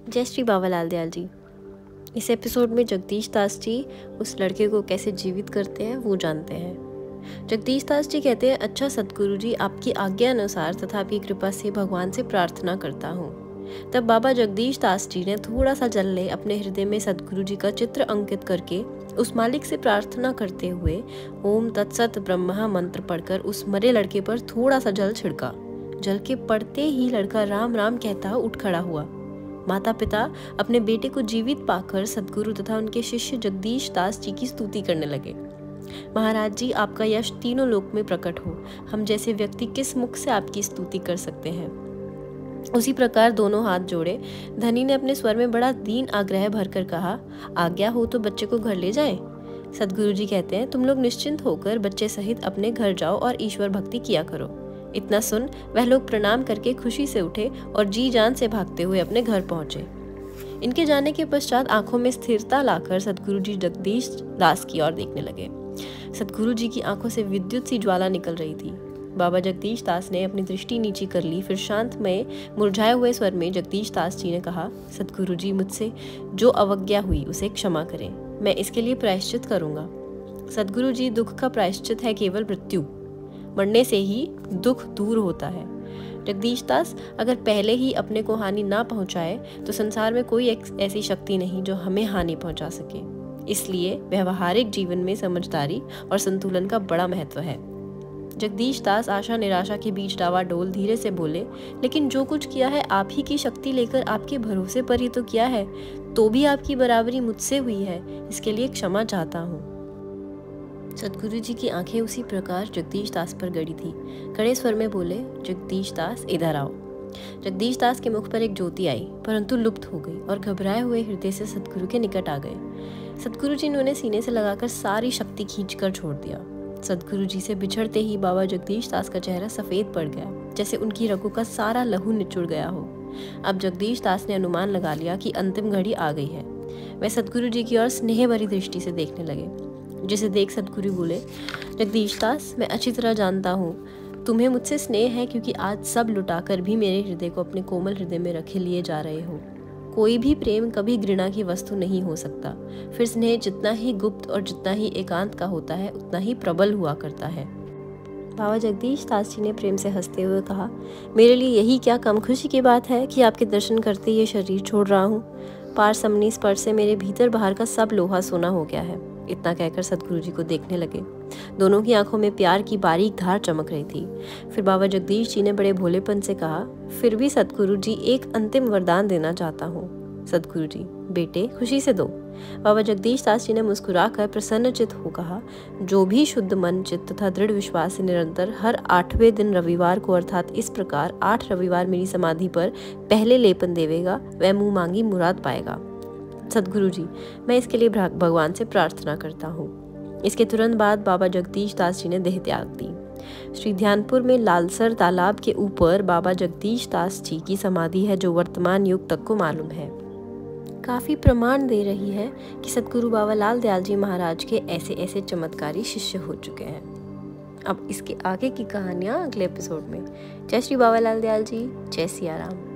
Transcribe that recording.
जय श्री बाबालाल दयाल जी। इस एपिसोड में जगदीश दास जी उस लड़के को कैसे जीवित करते हैं वो जानते हैं। जगदीश दास जी कहते हैं, अच्छा सदगुरु जी, आपकी आज्ञा अनुसार तथा आपकी कृपा से भगवान से प्रार्थना करता हूँ। तब बाबा जगदीश दास जी ने थोड़ा सा जल ले अपने हृदय में सदगुरु जी का चित्र अंकित करके उस मालिक से प्रार्थना करते हुए ओम तत्सत ब्रह्मा मंत्र पढ़कर उस मरे लड़के पर थोड़ा सा जल छिड़का। जल के पड़ते ही लड़का राम राम कहता उठ खड़ा हुआ। माता पिता अपने बेटे को जीवित पाकर सदगुरु तथा उनके शिष्य जगदीश दास जी की स्तुति करने लगे। महाराज जी, आपका यश तीनों लोक में प्रकट हो। हम जैसे व्यक्ति किस मुख से आपकी स्तुति कर सकते हैं। उसी प्रकार दोनों हाथ जोड़े धनी ने अपने स्वर में बड़ा दीन आग्रह भरकर कहा, आज्ञा हो तो बच्चे को घर ले जाएं। सदगुरु जी कहते हैं, तुम लोग निश्चिंत होकर बच्चे सहित अपने घर जाओ और ईश्वर भक्ति किया करो। इतना सुन वह लोग प्रणाम करके खुशी से उठे और जी जान से भागते हुए अपने घर पहुंचे। इनके जाने के पश्चात आंखों में स्थिरता लाकर सदगुरु जी जगदीश दास की ओर देखने लगे। सदगुरु जी की आंखों से विद्युत सी ज्वाला निकल रही थी। बाबा जगदीश दास ने अपनी दृष्टि नीची कर ली। फिर शांतमय मुरझाए हुए स्वर में जगदीश दास जी ने कहा, सदगुरु जी, मुझसे जो अवज्ञा हुई उसे क्षमा करें। मैं इसके लिए प्रायश्चित करूंगा। सदगुरु जी, दुख का प्रायश्चित है केवल मृत्यु। मरने से ही दुख दूर होता है। जगदीश दास, अगर पहले ही अपने को हानि ना पहुंचाए तो संसार में कोई ऐसी शक्ति नहीं जो हमें हानि पहुंचा सके। इसलिए व्यवहारिक जीवन में समझदारी और संतुलन का बड़ा महत्व है। जगदीश दास आशा निराशा के बीच डावाडोल धीरे से बोले, लेकिन जो कुछ किया है आप ही की शक्ति लेकर आपके भरोसे पर ही तो किया है, तो भी आपकी बराबरी मुझसे हुई है। इसके लिए क्षमा चाहता हूँ। सदगुरु जी की आंखें उसी प्रकार जगदीश दास पर गड़ी थी। कड़े स्वर में बोले, जगदीश दास इधर आओ। जगदीश दास के मुख पर एक ज्योति आई, परंतु लुप्त हो गई और घबराए हुए हृदय से सदगुरु के निकट आ गए। सदगुरु जी ने उन्हें सीने से लगाकर सारी शक्ति खींचकर छोड़ दिया। सदगुरु जी से बिछड़ते ही बाबा जगदीश दास का चेहरा सफेद पड़ गया, जैसे उनकी रगों का सारा लहू निचुड़ गया हो। अब जगदीश दास ने अनुमान लगा लिया कि अंतिम घड़ी आ गई है। वे सदगुरु जी की ओर स्नेह भरी दृष्टि से देखने लगे, जिसे देख सदगुरु बोले, जगदीश दास, मैं अच्छी तरह जानता हूँ तुम्हें मुझसे स्नेह है, क्योंकि आज सब लुटाकर भी मेरे हृदय को अपने कोमल हृदय में रखे लिए जा रहे हो। कोई भी प्रेम कभी घृणा की वस्तु नहीं हो सकता। फिर स्नेह जितना ही गुप्त और जितना ही एकांत का होता है उतना ही प्रबल हुआ करता है। बाबा जगदीश दास जी ने प्रेम से हंसते हुए कहा, मेरे लिए यही क्या कम खुशी की बात है कि आपके दर्शन करते ये शरीर छोड़ रहा हूँ। पार समनी स्पर्श से मेरे भीतर बाहर का सब लोहा सोना हो गया है। इतना कहकर सदगुरु जी को देखने लगे। दोनों की आंखों में प्यार की बारीक धार चमक रही थी। फिर बाबा जगदीश जी ने बड़े भोलेपन से कहा, फिर भी सदगुरु जी, एक अंतिम वरदान देना चाहता हूँ। सदगुरु जी, बेटे खुशी से दो। बाबा जगदीश दास जी ने मुस्कुराकर प्रसन्नचित हो कहा, जो भी शुद्ध मन चित्त तथा दृढ़ विश्वास से निरंतर हर 8वें दिन रविवार को, अर्थात इस प्रकार 8 रविवार मेरी समाधि पर पहले लेपन देवेगा, वह मुंह मांगी मुराद पाएगा। सदगुरु जी, मैं इसके लिए भगवान से प्रार्थना करता हूँ। इसके तुरंत बाद बाबा जगदीश दास जी ने देह त्याग दी। श्री ध्यानपुर में लालसर तालाब के ऊपर बाबा जगदीश दास जी की समाधि है, जो वर्तमान युग तक को मालूम है। काफी प्रमाण दे रही है कि सदगुरु बाबालाल दयाल जी महाराज के ऐसे ऐसे चमत्कारी शिष्य हो चुके हैं। अब इसके आगे की कहानियाँ अगले एपिसोड में। जय श्री बाबालाल दयाल जी, जय सिया राम।